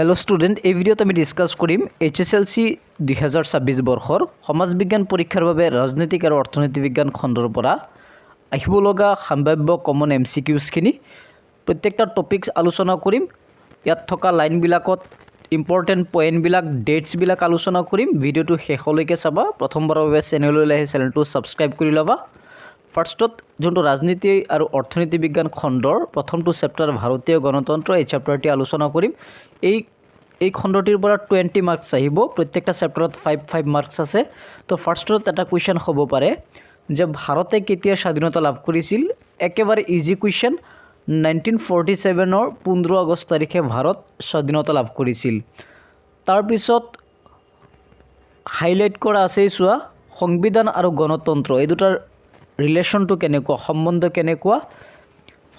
Hello' student, এই ভিডিঅ'ত আমি ডিছকাছ কৰিম HSLC 2026 বৰ্ষৰ সমাজ বিজ্ঞান পৰীক্ষাৰ বাবে ৰাজনৈতিক আৰু অৰ্থনীতি বিজ্ঞান খণ্ডৰ পৰা আহিব লগা সম্ভাৱ্য কমন MCQsখিনি প্ৰত্যেকটা টপিকছ আলোচনা কৰিম। ইয়াত থকা লাইনবিলাকত ইম্পৰ্টেণ্ট পইণ্টবিলাক ডেটছবিলাক আলোচনা কৰিম। ভিডিঅ'টো শেষলৈকে চাবা। প্ৰথমবাৰৰ বাবে চেনেললৈ আহি চেনেলটো ছাবস্ক্ৰাইব কৰি ল'বা। ফাৰ্ষ্টত যোনটো ৰাজনীতি আৰু অৰ্থনীতি বিজ্ঞান খণ্ডৰ প্ৰথমটো চেপ্টাৰ ভাৰতীয় গণতন্ত্ৰ, এই চেপ্টাৰটি আলোচনা কৰিম। এই খণ্ডটিৰ পৰা 20 মাৰ্কছ আহিব। প্ৰত্যেকটা চেপ্টাৰত 5 মাৰ্কছ আছে। তো ফাৰ্ষ্টত এটা কুৱেশ্যন হ'ব পাৰে যে ভাৰতে কেতিয়া স্বাধীনতা লাভ কৰিছিল। একেবাৰে ইজি কুৱেশ্যন। 1947 15 আগষ্ট তাৰিখে ভাৰত স্বাধীনতা লাভ কৰিছিল। তাৰপিছত হাইলাইট কৰা আছে চোৱা, সংবিধান আৰু গণতন্ত্ৰ এই দুটাৰ ৰিলেশ্যনটো কেনেকুৱা, সম্বন্ধ কেনেকুৱা।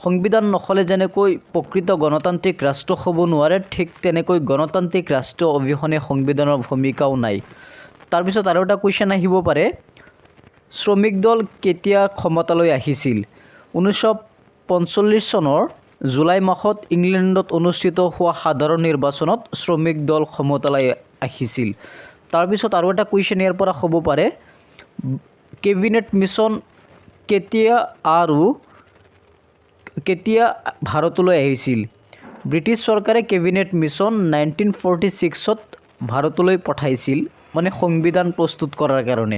সংবিধান নহ'লে যেনেকৈ প্ৰকৃত গণতান্ত্ৰিক ৰাষ্ট্ৰ হ'ব নোৱাৰে, ঠিক তেনেকৈ গণতান্ত্ৰিক ৰাষ্ট্ৰ অবিহনে সংবিধানৰ ভূমিকাও নাই। তাৰপিছত আৰু এটা কুৱেশ্যন আহিব পাৰে, শ্ৰমিক দল কেতিয়া ক্ষমতালৈ আহিছিল। 1945 চনৰ জুলাই মাহত ইংলেণ্ডত অনুষ্ঠিত হোৱা সাধাৰণ নিৰ্বাচনত শ্ৰমিক দল ক্ষমতালৈ আহিছিল। তাৰপিছত আৰু এটা কুৱেশ্যন ইয়াৰ পৰা হ'ব পাৰে, কেবিনেট মিছন কেতিয়া ভাৰতলৈ আহিছিল। ব্ৰিটিছ চৰকাৰে কেবিনেট মিছন 1946ত ভাৰতলৈ পঠাইছিল, মানে সংবিধান প্ৰস্তুত কৰাৰ কাৰণে।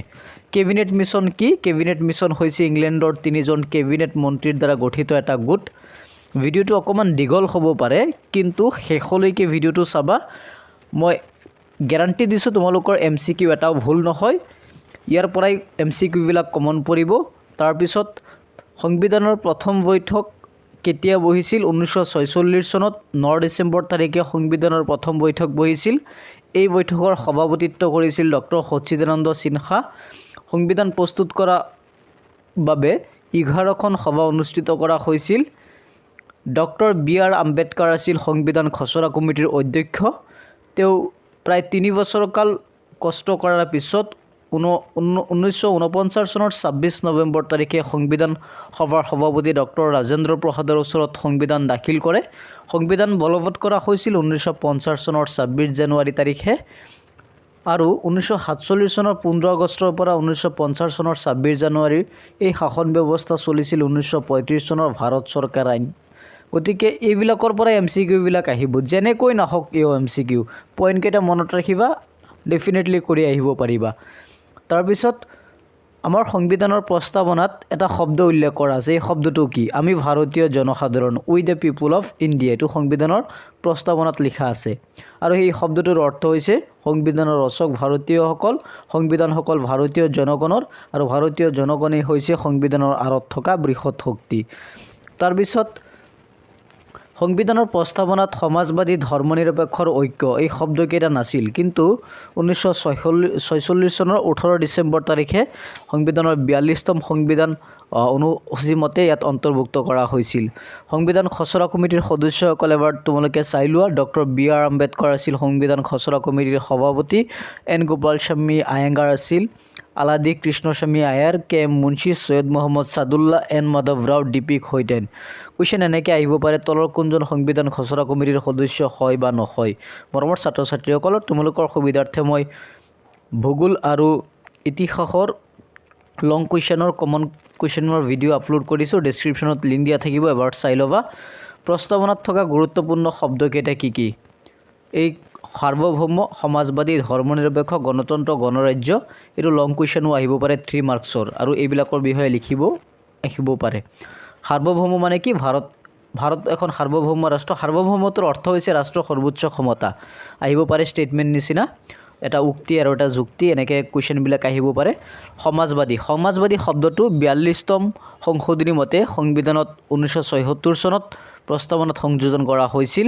কেবিনেট মিছন কি? কেবিনেট মিছন হৈছে ইংলেণ্ডৰ 3জন কেবিনেট মন্ত্ৰীৰ দ্বাৰা গঠিত এটা গোট। ভিডিঅ'টো অকণমান দীঘল হ'ব পাৰে, কিন্তু শেষলৈকে ভিডিঅ'টো চাবা। মই গেৰাণ্টি দিছোঁ তোমালোকৰ MCQ এটাও ভুল নহয়। ইয়াৰ পৰাই MCQবিলাক কমন পৰিব। তাৰপিছত সংবিধানৰ প্ৰথম বৈঠক কেতিয়া বহিছিল। 1946 চনত 9 ডিচেম্বৰ তাৰিখে সংবিধানৰ প্ৰথম বৈঠক বহিছিল। এই বৈঠকৰ সভাপতিত্ব কৰিছিল ডক্টৰ সচ্চিদানন্দ সিনহা। সংবিধান প্ৰস্তুত কৰাৰ বাবে 11খন সভা অনুষ্ঠিত কৰা হৈছিল। ডক্টৰ BR আম্বেদকাৰ আছিল সংবিধান খচৰা কমিটিৰ অধ্যক্ষ। তেওঁ প্ৰায় 3 বছৰ কাল কষ্ট কৰাৰ পিছত 1949 চনৰ 26 নৱেম্বৰ তাৰিখে সংবিধান সভাৰ সভাপতি ডক্টৰ ৰাজেন্দ্ৰ প্ৰসাদৰ ওচৰত সংবিধান দাখিল কৰে। সংবিধান বলবৎ কৰা হৈছিল 1950 চনৰ 26 জানুৱাৰী তাৰিখে, আৰু 1947 চনৰ 15 আগষ্টৰ পৰা 1950 চনৰ 26 জানুৱাৰীৰ এই শাসন ব্যৱস্থা চলিছিল 1935 চনৰ ভাৰত চৰকাৰ আইন। গতিকে এইবিলাকৰ পৰা MCQবিলাক আহিব, যেনেকৈ নাহক এই MCQ পইণ্টকেইটা মনত ৰাখিবা, ডেফিনেটলি কৰি আহিব পাৰিবা। তাৰপিছত আমাৰ সংবিধানৰ প্ৰস্তাৱনাত এটা শব্দ উল্লেখ কৰা আছে। এই শব্দটো কি? আমি ভাৰতীয় জনসাধাৰণ, উই দ্য পিপুল অফ ইণ্ডিয়া, এইটো সংবিধানৰ প্ৰস্তাৱনাত লিখা আছে। আৰু এই শব্দটোৰ অৰ্থ হৈছে সংবিধানৰ ৰচক ভাৰতীয়সকল, সংবিধানসকল ভাৰতীয় জনগণৰ, আৰু ভাৰতীয় জনগণেই হৈছে সংবিধানৰ আঁৰত থকা বৃহৎ শক্তি। তাৰপিছত সংবিধানৰ প্ৰস্তাৱনাত সমাজবাদী ধৰ্মনিৰপেক্ষৰ ঐক্য এই শব্দকেইটা নাছিল, কিন্তু 1946 চনৰ 18 ডিচেম্বৰ তাৰিখে সংবিধানৰ 42তম সংবিধান অনুসূচী মতে ইয়াত অন্তৰ্ভুক্ত কৰা হৈছিল। সংবিধান খচৰা কমিটিৰ সদস্যসকল এবাৰ তোমালোকে চাই লোৱা। ডক্টৰ BR আম্বেদকাৰ আছিল সংবিধান খচৰা কমিটিৰ সভাপতি। N গোপালস্বামী আয়েংগাৰ আছিল, Alladi Krishnaswami Ayyar, KM Munshi, Syed Mohammad Saadulla, N Madhava Rao, DP Khaitan. Question এনেকৈ আহিব পাৰে, তলৰ কোনজন সংবিধান খচৰা কমিটিৰ সদস্য হয় বা নহয়। মৰমৰ ছাত্ৰ ছাত্ৰীসকলৰ তোমালোকৰ সুবিধাৰ্থে মই ভূগোল আৰু ইতিহাসৰ লং কুৱেশ্যনৰ কমন কুৱেশ্যনৰ ভিডিঅ' আপলোড কৰিছোঁ। ডেছক্ৰিপশ্যনত লিংক দিয়া থাকিব, এবাৰ চাই ল'বা। প্ৰস্তাৱনাত থকা গুৰুত্বপূৰ্ণ শব্দকেইটা কি কি? এই সাৰ্বভৌম, সমাজবাদী, ধৰ্মনিৰপেক্ষ, গণতন্ত্ৰ, গণৰাজ্য, এইটো লং কুৱেশ্যনো আহিব পাৰে 3 মাৰ্কছৰ, আৰু এইবিলাকৰ বিষয়ে আহিব পাৰে। সাৰ্বভৌম মানে কি? ভাৰত এখন সাৰ্বভৌম ৰাষ্ট্ৰ। সাৰ্বভৌমত্বৰ অৰ্থ হৈছে ৰাষ্ট্ৰৰ সৰ্বোচ্চ ক্ষমতা। আহিব পাৰে ষ্টেটমেণ্ট নিচিনা, এটা উক্তি আৰু এটা যুক্তি, এনেকৈ কুৱেশ্যনবিলাক আহিব পাৰে। সমাজবাদী শব্দটো 42তম সংশোধনী মতে সংবিধানত 1976 চনত প্ৰস্তাৱনাত সংযোজন কৰা হৈছিল।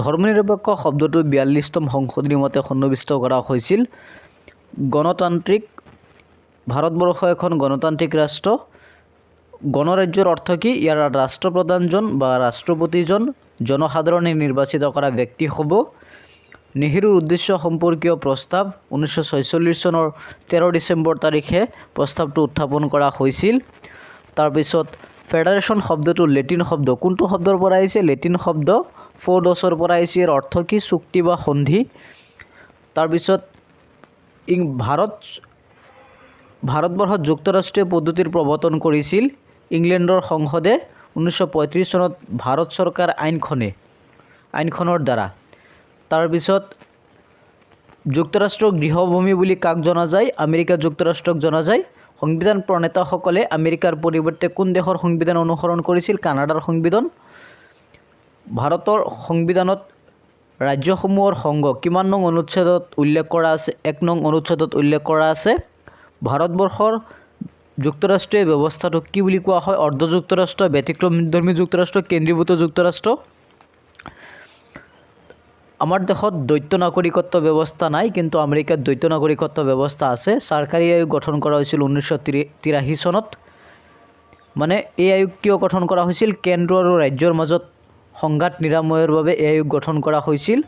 ধৰ্মনিৰপেক্ষ শব্দটো 42তম সংশোধনী মতে সন্নিৱিষ্ট কৰা হৈছিল। গণতান্ত্ৰিক, ভাৰতবৰ্ষ এখন গণতান্ত্ৰিক ৰাষ্ট্ৰ। গণৰাজ্যৰ অৰ্থ কি? ইয়াৰ ৰাষ্ট্ৰপ্ৰধানজন বা ৰাষ্ট্ৰপতিজন জনসাধাৰণে নিৰ্বাচিত কৰা ব্যক্তি হ'ব। নেহেৰুৰ উদ্দেশ্য সম্পৰ্কীয় প্ৰস্তাৱ 1946 চনৰ 13 ডিচেম্বৰ তাৰিখে প্ৰস্তাৱটো উত্থাপন কৰা হৈছিল। তাৰপিছত ফেডাৰেশ্যন শব্দটো লেটিন শব্দ, কোনটো শব্দৰ পৰা আহিছে? লেটিন শব্দ ফ'ডছৰ পৰা আহিছে। ইয়াৰ অৰ্থ কি? চুক্তি বা সন্ধি। তাৰপিছত ভাৰতবৰ্ষত যুক্তৰাষ্ট্ৰীয় পদ্ধতিৰ প্ৰৱৰ্তন কৰিছিল ইংলেণ্ডৰ সংসদে 1935 চনত ভাৰত চৰকাৰ আইনখনৰ দ্বাৰা। তাৰপিছত যুক্তৰাষ্ট্ৰৰ গৃহভূমি বুলি কাক জনা যায়? আমেৰিকা যুক্তৰাষ্ট্ৰক জনা যায়। সংবিধান প্ৰণেতাসকলে আমেৰিকাৰ পৰিৱৰ্তে কোন দেশৰ সংবিধান অনুসৰণ কৰিছিল? কানাডাৰ সংবিধান। ভাৰতৰ সংবিধানত ৰাজ্যসমূহৰ সংঘ কিমান নং অনুচ্ছেদত উল্লেখ কৰা আছে? 1 নং অনুচ্ছেদত উল্লেখ কৰা আছে। ভাৰতবৰ্ষৰ যুক্তৰাষ্ট্ৰীয় ব্যৱস্থাটোক কি বুলি কোৱা হয়? অৰ্ধ যুক্তৰাষ্ট্ৰ, ব্যতিক্ৰমধৰ্মী যুক্তৰাষ্ট্ৰ, কেন্দ্ৰীভূত যুক্তৰাষ্ট্ৰ। আমাৰ দেশত দ্বৈত নাগৰিকত্ব ব্যৱস্থা নাই, কিন্তু আমেৰিকাত দ্বৈত নাগৰিকত্ব ব্যৱস্থা আছে। চৰকাৰী আয়োগ গঠন কৰা হৈছিল 1983 চনত। মানে এই আয়োগ কিয় গঠন কৰা হৈছিল? কেন্দ্ৰ আৰু ৰাজ্যৰ মাজত সংঘাত নিৰাময়ৰ বাবে এই আয়োগ গঠন কৰা হৈছিল।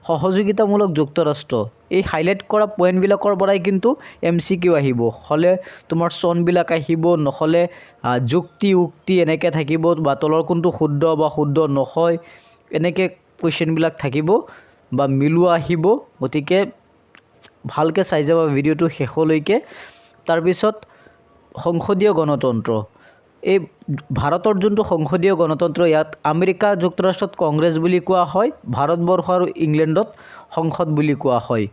সহযোগিতামূলক যুক্তৰাষ্ট্ৰ, এই হাইলাইট কৰা পইণ্টবিলাকৰ পৰাই কিন্তু MCQ আহিব। হ'লে তোমাৰ চনবিলাক আহিব, নহ'লে যুক্তি উক্তি এনেকৈ থাকিব, বা তলৰ কোনটো শুদ্ধ বা শুদ্ধ নহয় এনেকৈ কুৱেশ্যনবিলাক থাকিব বা মিলোৱা আহিব। গতিকে ভালকৈ চাই যাবা ভিডিঅ'টো শেষলৈকে। তাৰপিছত সংসদীয় গণতন্ত্ৰ, এই ভাৰতৰ যোনটো সংসদীয় গণতন্ত্ৰ, ইয়াত আমেৰিকা যুক্তৰাষ্ট্ৰত কংগ্ৰেছ বুলি কোৱা হয়, ভাৰতবৰ্ষ আৰু ইংলেণ্ডত সংসদ বুলি কোৱা হয়।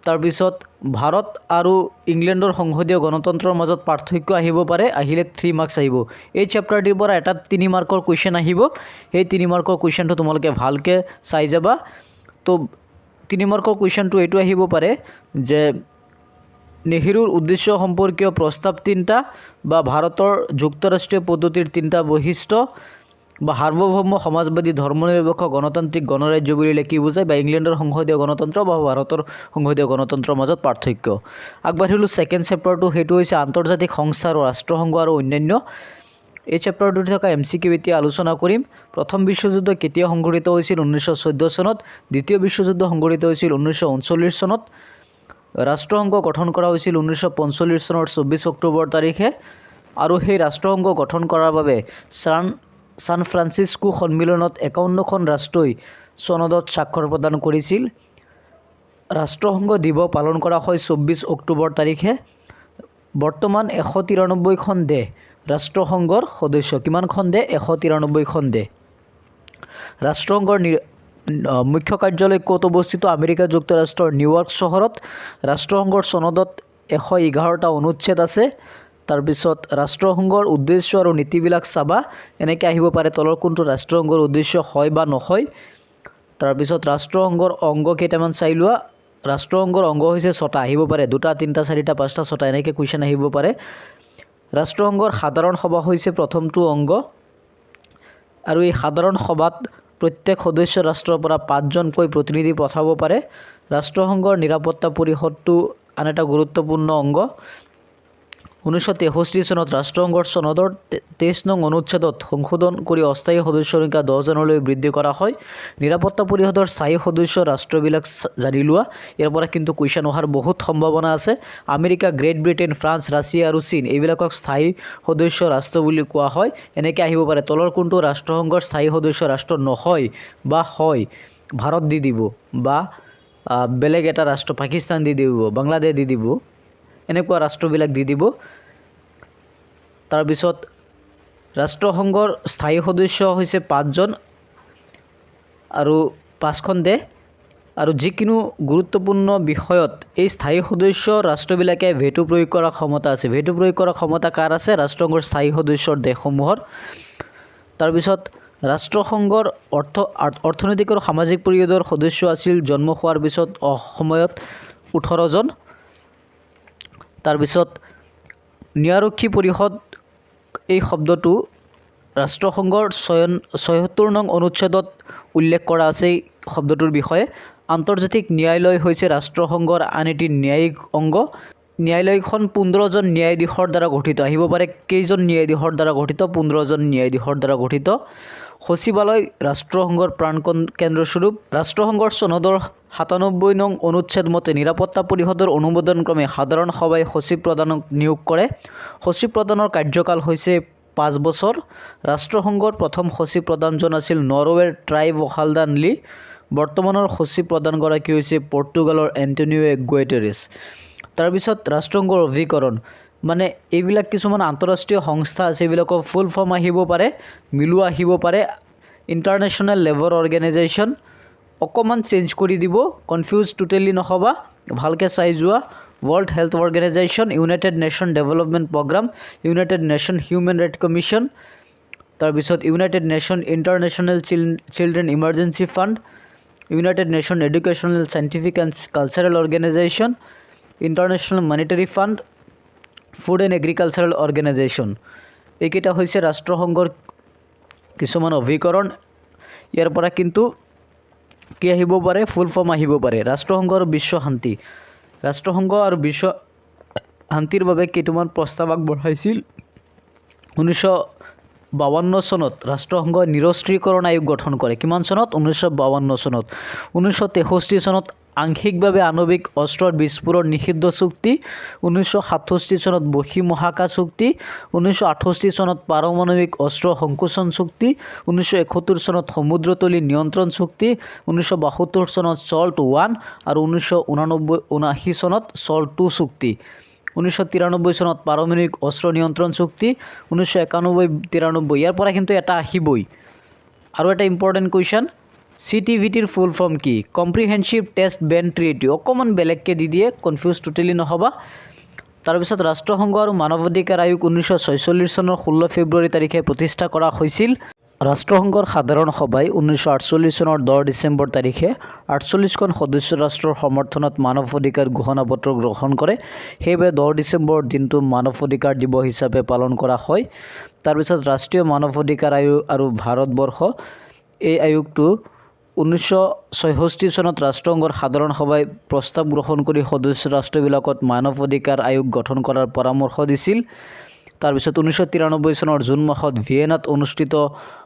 তাৰপিছত ভাৰত আৰু ইংলেণ্ডৰ সংসদীয় গণতন্ত্ৰৰ মাজত পাৰ্থক্য আহিব পাৰে, আহিলে 3 মাৰ্কছ আহিব। এই চেপ্টাৰটিৰ পৰা এটা 3 মাৰ্কৰ কুৱেশ্যন আহিব। সেই 3 মাৰ্কৰ কুৱেশ্যনটো তোমালোকে ভালকৈ চাই যাবা। তো 3 মাৰ্কৰ কুৱেশ্যনটো এইটো আহিব পাৰে যে নেহৰুৰ উদ্দেশ্য সম্পৰ্কীয় প্ৰস্তাৱ 3টা, বা ভাৰতৰ যুক্তৰাষ্ট্ৰীয় পদ্ধতিৰ 3টা বৈশিষ্ট্য, বা সাৰ্বভৌম সমাজবাদী ধৰ্মনিৰপেক্ষ গণতান্ত্ৰিক গণৰাজ্য বুলিলে কি বুজায়, বা ইংলেণ্ডৰ সংসদীয় গণতন্ত্ৰ বা ভাৰতৰ সংসদীয় গণতন্ত্ৰৰ মাজত পাৰ্থক্য। আগবাঢ়িলোঁ ছেকেণ্ড চেপ্টাৰটো, সেইটো হৈছে আন্তৰ্জাতিক সংস্থা আৰু ৰাষ্ট্ৰসংঘ আৰু অন্যান্য। এই চেপ্টাৰটোত থকা MCQ এতিয়া আলোচনা কৰিম। প্ৰথম বিশ্বযুদ্ধ কেতিয়া সংঘটিত হৈছিল? 1914 চনত। দ্বিতীয় বিশ্বযুদ্ধ সংঘটিত হৈছিল 1939 চনত। ৰাষ্ট্ৰসংঘ গঠন কৰা হৈছিল 1945 চনৰ 24 অক্টোবৰ তাৰিখে, আৰু সেই ৰাষ্ট্ৰসংঘ গঠন কৰাৰ বাবে ছান ফ্ৰান্সিস্কো সন্মিলনত 51খন ৰাষ্ট্ৰই চনদত স্বাক্ষৰ প্ৰদান কৰিছিল। ৰাষ্ট্ৰসংঘ দিৱস পালন কৰা হয় 24 অক্টোবৰ তাৰিখে। বৰ্তমান 193খন দেশ ৰাষ্ট্ৰসংঘৰ সদস্য। কিমানখন দেশ? 193খন দেশ। ৰাষ্ট্ৰসংঘৰ মুখ্য কাৰ্যালয় ক'ত অৱস্থিত? আমেৰিকা যুক্তৰাষ্ট্ৰৰ নিউয়ৰ্ক চহৰত। ৰাষ্ট্ৰসংঘৰ চনদত 111টা অনুচ্ছেদ আছে। তাৰপিছত ৰাষ্ট্ৰসংঘৰ উদ্দেশ্য আৰু নীতিবিলাক চাবা, এনেকৈ আহিব পাৰে তলৰ কোনটো ৰাষ্ট্ৰসংঘৰ উদ্দেশ্য হয় বা নহয়। তাৰপিছত ৰাষ্ট্ৰসংঘৰ অংগ কেইটামান চাই লোৱা। ৰাষ্ট্ৰসংঘৰ অংগ হৈছে 6টা, আহিব পাৰে 2টা 3টা 4টা 5টা 6টা এনেকৈ কুৱেশ্যন আহিব পাৰে। ৰাষ্ট্ৰসংঘৰ সাধাৰণ সভা হৈছে প্ৰথমটো অংগ, আৰু এই সাধাৰণ সভাত প্ৰত্যেক সদস্য ৰাষ্ট্ৰৰ পৰা 5জনকৈ প্ৰতিনিধি পঠাব পাৰে। ৰাষ্ট্ৰসংঘৰ নিৰাপত্তা পৰিষদটো আন এটা গুৰুত্বপূৰ্ণ অংগ। 1963 চনত ৰাষ্ট্ৰসংঘৰ চনদৰ 23 নং অনুচ্ছেদত সংশোধন কৰি অস্থায়ী সদস্যৰ সংখ্যা 10জনলৈ বৃদ্ধি কৰা হয়। নিৰাপত্তা পৰিষদৰ স্থায়ী সদস্য ৰাষ্ট্ৰবিলাক জানি লোৱা, ইয়াৰ পৰা কিন্তু কুৱেশ্যন অহাৰ বহুত সম্ভাৱনা আছে। America, great Britain, France, Russia আৰু চীন এইবিলাকক স্থায়ী সদস্য ৰাষ্ট্ৰ বুলি কোৱা হয়। এনেকৈ আহিব পাৰে তলৰ কোনটো ৰাষ্ট্ৰসংঘৰ স্থায়ী সদস্য ৰাষ্ট্ৰ নহয় বা হয়? ভাৰত দি দিব, বা বেলেগ এটা ৰাষ্ট্ৰ পাকিস্তান দি দিব, বাংলাদেশ দি দিব, এনেকুৱা ৰাষ্ট্ৰবিলাক দি দিব। তাৰপিছত ৰাষ্ট্ৰসংঘৰ স্থায়ী সদস্য হৈছে 5জন আৰু 5খন দেশ, আৰু যিকোনো গুৰুত্বপূৰ্ণ বিষয়ত এই স্থায়ী সদস্য ৰাষ্ট্ৰবিলাকে ভেটো প্ৰয়োগ কৰাৰ ক্ষমতা আছে। ভেটো প্ৰয়োগ কৰাৰ ক্ষমতা কাৰ আছে? ৰাষ্ট্ৰসংঘৰ স্থায়ী সদস্যৰ দেশসমূহৰ। তাৰপিছত ৰাষ্ট্ৰসংঘৰ অৰ্থনৈতিক আৰু সামাজিক পৰিষদৰ সদস্য আছিল জন্ম হোৱাৰ পিছত সময়ত 18জন। তাৰপিছত ন্যায়াৰক্ষী পৰিষদ, এই শব্দটো ৰাষ্ট্ৰসংঘৰ 76 নং অনুচ্ছেদত উল্লেখ কৰা আছে এই শব্দটোৰ বিষয়ে। আন্তৰ্জাতিক ন্যায়ালয় হৈছে ৰাষ্ট্ৰসংঘৰ আন এটি ন্যায়িক অংগ। ন্যায়ালয়খন 15জন ন্যায়াধীশৰ দ্বাৰা গঠিত। আহিব পাৰে কেইজন ন্যায়াধীশৰ দ্বাৰা গঠিত? 15জন ন্যায়াধীশৰ দ্বাৰা গঠিত। সচিবালয় ৰাষ্ট্ৰসংঘৰ প্ৰাণ কেন্দ্ৰস্বৰূপ। ৰাষ্ট্ৰসংঘৰ চনদৰ 97 নং অনুচ্ছেদ মতে নিৰাপত্তা পৰিষদৰ অনুমোদন ক্ৰমে সাধাৰণ সভাই সচিব প্ৰধানক নিয়োগ কৰে। সচিব প্ৰধানৰ কাৰ্যকাল হৈছে 5 বছৰ ৰাষ্ট্ৰসংঘৰ প্ৰথম সচিব প্ৰধানজন আছিল নৰৱেৰ ট্ৰাইব হালদান লি বৰ্তমানৰ সচিব প্ৰধানগৰাকী হৈছে পৰ্তুগালৰ এণ্টনিও গুটেৰেছ তাৰপিছত ৰাষ্ট্ৰসংঘৰ অভিকৰণ মানে এইবিলাক কিছুমান আন্তঃৰাষ্ট্ৰীয় সংস্থা আছে এইবিলাকৰ ফুল ফৰ্ম আহিব পাৰে মিলোৱা আহিব পাৰে ইণ্টাৰনেশ্যনেল লেবাৰ অৰ্গেনাইজেশ্যন অকণমান চেঞ্জ কৰি দিব কনফিউজ টোটেলি নহ'বা ভালকৈ চাই যোৱা World Health Organization, United Nations Development Program, United Nations Human Rights Commission, তাৰপিছত United Nations International Children Emergency Fund, United Nations Educational, Scientific and Cultural Organization, International Monetary Fund, Food and Agricultural Organization. এইকেইটা হৈছে ৰাষ্ট্ৰসংঘৰ কিছুমান অভিকৰণ ইয়াৰ পৰা কিন্তু কি আহিব পাৰে ফুল ফৰ্ম আহিব পাৰে ৰাষ্ট্ৰসংঘৰ বিশ্ব শান্তি ৰাষ্ট্ৰসংঘ আৰু বিশ্ব শান্তিৰ বাবে কেইটামান প্ৰস্তাৱ আগবঢ়াইছিল 1952 চনত ৰাষ্ট্ৰসংঘই নিৰস্ত্ৰীকৰণ আয়োগ গঠন কৰে কিমান চনত 1952 চনত 1963 চনত আংশিকভাৱে আণৱিক অস্ত্ৰৰ বিস্ফোৰণ নিষিদ্ধ চুক্তি 1967 চনত বশী মহাকাশ চুক্তি 1968 চনত পাৰমাণৱিক অস্ত্ৰ সংকোচন চুক্তি 1971 চনত সমুদ্ৰতলী নিয়ন্ত্ৰণ চুক্তি 1972 চনত SALT I আৰু 1979 চনত SALT II চুক্তি 1993 চনত পাৰমাণৱিক অস্ত্ৰ নিয়ন্ত্ৰণ চুক্তি 1991-93 ইয়াৰ পৰা কিন্তু এটা আহিবই আৰু এটা ইম্পৰ্টেণ্ট কুৱেশ্যন CTBTৰ ফুল ফৰ্ম কি কম্প্ৰিহেনচিভ টেষ্ট বেন ট্ৰিটি অকণমান বেলেগকৈ দি দিয়ে কনফিউজ টোটেলি নহ'বা তাৰপিছত ৰাষ্ট্ৰসংঘ আৰু মানৱ অধিকাৰ আয়োগ 1946 চনৰ 16 ফেব্ৰুৱাৰী তাৰিখে প্ৰতিষ্ঠা কৰা হৈছিল ৰাষ্ট্ৰসংঘৰ সাধাৰণ সভাই 1948 চনৰ 10 ডিচেম্বৰ তাৰিখে 48খন সদস্য ৰাষ্ট্ৰৰ সমৰ্থনত মানৱ অধিকাৰ ঘোষণাপত্ৰ গ্ৰহণ কৰে সেইবাবে 10 ডিচেম্বৰ দিনটো মানৱ অধিকাৰ দিৱস হিচাপে পালন কৰা হয় তাৰপিছত ৰাষ্ট্ৰীয় মানৱ অধিকাৰ আয়োগ আৰু ভাৰতবৰ্ষ এই আয়োগটো 1966 চনত ৰাষ্ট্ৰসংঘৰ সাধাৰণ সভাই প্ৰস্তাৱ গ্ৰহণ কৰি সদস্য ৰাষ্ট্ৰবিলাকত মানৱ অধিকাৰ আয়োগ গঠন কৰাৰ পৰামৰ্শ দিছিল তাৰপিছত 1993 চনৰ জুন মাহত ভিয়েনাত অনুষ্ঠিত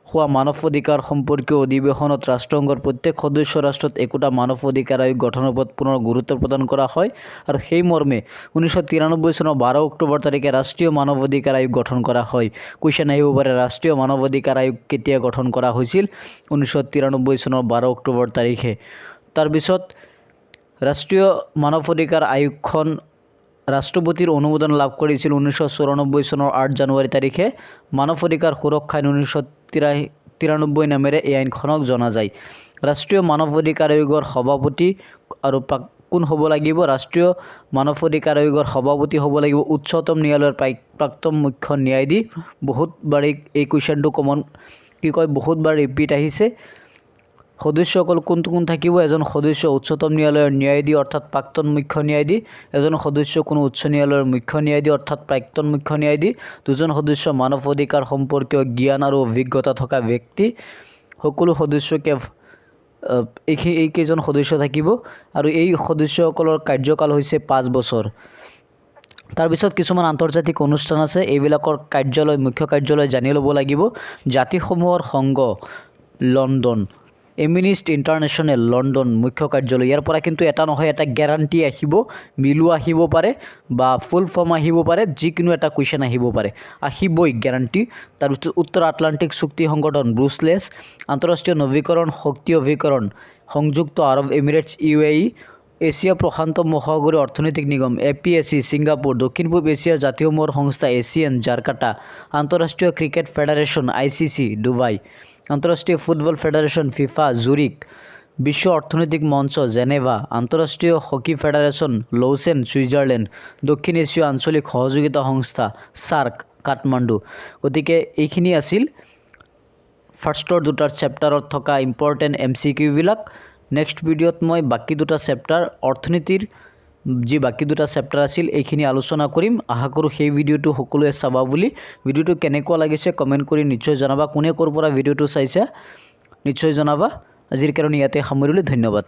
হোৱা মানৱ অধিকাৰ সম্পৰ্কীয় অধিৱেশনত ৰাষ্ট্ৰসংঘৰ প্ৰত্যেক সদস্য ৰাষ্ট্ৰত একোটা মানৱ অধিকাৰ আয়োগ গঠনৰ ওপৰত পুনৰ গুৰুত্ব প্ৰদান কৰা হয় আৰু সেই মৰ্মে 1993 চনৰ 12 অক্টোবৰ তাৰিখে ৰাষ্ট্ৰীয় মানৱ অধিকাৰ আয়োগ গঠন কৰা হয় কুৱেশ্যন আহিব পাৰে ৰাষ্ট্ৰীয় মানৱ অধিকাৰ আয়োগ কেতিয়া গঠন কৰা হৈছিল 1993 চনৰ 12 অক্টোবৰ তাৰিখে তাৰপিছত ৰাষ্ট্ৰীয় মানৱ অধিকাৰ আয়োগখন ৰাষ্ট্ৰপতিৰ অনুমোদন লাভ কৰিছিল 1994 চনৰ 8 জানুৱাৰী তাৰিখে মানৱ অধিকাৰ সুৰক্ষা আইন 1993 নামেৰে এই আইনখনক জনা যায় ৰাষ্ট্ৰীয় মানৱ অধিকাৰ আয়োগৰ সভাপতি আৰু কোন হ'ব লাগিব ৰাষ্ট্ৰীয় মানৱ অধিকাৰ আয়োগৰ সভাপতি হ'ব লাগিব উচ্চতম ন্যায়ালয়ৰ প্ৰাক্তন মুখ্য ন্যায়াধীশ বহুতবাৰ এই কুৱেশ্যনটো কমন কি কয় বহুতবাৰ ৰিপিট আহিছে সদস্যসকল কোন থাকিব এজন সদস্য উচ্চতম ন্যায়ালয়ৰ ন্যায়াধীশ অৰ্থাৎ প্ৰাক্তন মুখ্য ন্যায়াধীশ এজন সদস্য কোনো উচ্চ ন্যায়ালয়ৰ মুখ্য ন্যায়াধীশ অৰ্থাৎ প্ৰাক্তন মুখ্য ন্যায়াধীশ দুজন সদস্য মানৱ অধিকাৰ সম্পৰ্কীয় জ্ঞান আৰু অভিজ্ঞতা থকা ব্যক্তি সকলো সদস্যকে এইকেইজন সদস্য থাকিব আৰু এই সদস্যসকলৰ কাৰ্যকাল হৈছে 5 বছৰ তাৰপিছত কিছুমান আন্তৰ্জাতিক অনুষ্ঠান আছে এইবিলাকৰ কাৰ্যালয় মুখ্য কাৰ্যালয় জানি ল'ব লাগিব জাতিসমূহৰ সংঘ লণ্ডন এমিনিষ্ট ইণ্টাৰনেশ্যনেল লণ্ডন মুখ্য কাৰ্যালয় ইয়াৰ পৰা কিন্তু এটা নহয় এটা গ্যাৰাণ্টি আহিব মিলোৱা আহিব পাৰে বা ফুল ফৰ্ম আহিব পাৰে যিকোনো এটা কুৱেশ্যন আহিব পাৰে আহিবই গ্যাৰাণ্টি তাৰপিছত উত্তৰ আটলাণ্টিক চুক্তি সংগঠন ব্ৰুচেলছ আন্তঃৰাষ্ট্ৰীয় নৱীকৰণ শক্তি অভিকৰণ সংযুক্ত আৰৱ এমিৰেটছ UAE এছিয়া প্ৰশান্ত মহাসাগৰীয় অৰ্থনৈতিক নিগম APEC ছিংগাপুৰ দক্ষিণ পূব এছিয়াৰ জাতিসমূহৰ সংস্থা ASEAN জাকাৰ্টা আন্তঃৰাষ্ট্ৰীয় ক্ৰিকেট ফেডাৰেশ্যন ICC ডুবাই আন্তঃৰাষ্ট্ৰীয় ফুটবল ফেডাৰেশ্যন FIFA জুৰিক বিশ্ব অৰ্থনৈতিক মঞ্চ জেনেভা আন্তঃৰাষ্ট্ৰীয় হকি ফেডাৰেশ্যন লৌচেন ছুইজাৰলেণ্ড দক্ষিণ এছীয় আঞ্চলিক সহযোগিতা সংস্থা SAARC কাঠমাণ্ডু গতিকে এইখিনি আছিল ফাৰ্ষ্টৰ দুটাৰ চেপ্টাৰত থকা ইম্পৰ্টেণ্ট MCQ বিলাক নেক্সট ভিডিঅ'ত মই বাকি দুটা চেপ্টাৰ অৰ্থনীতিৰ যি বাকি দুটা চেপ্টাৰ আছিল এইখিনি আলোচনা কৰিম আশা কৰোঁ সেই ভিডিঅ'টো সকলোৱে চাবা বুলি ভিডিঅ'টো কেনেকুৱা লাগিছে কমেণ্ট কৰি নিশ্চয় জনাবা কোনে ক'ৰ পৰা ভিডিঅ'টো চাইছে নিশ্চয় জনাবা আজিৰ কাৰণে ইয়াতে সামৰিলোঁ ধন্যবাদ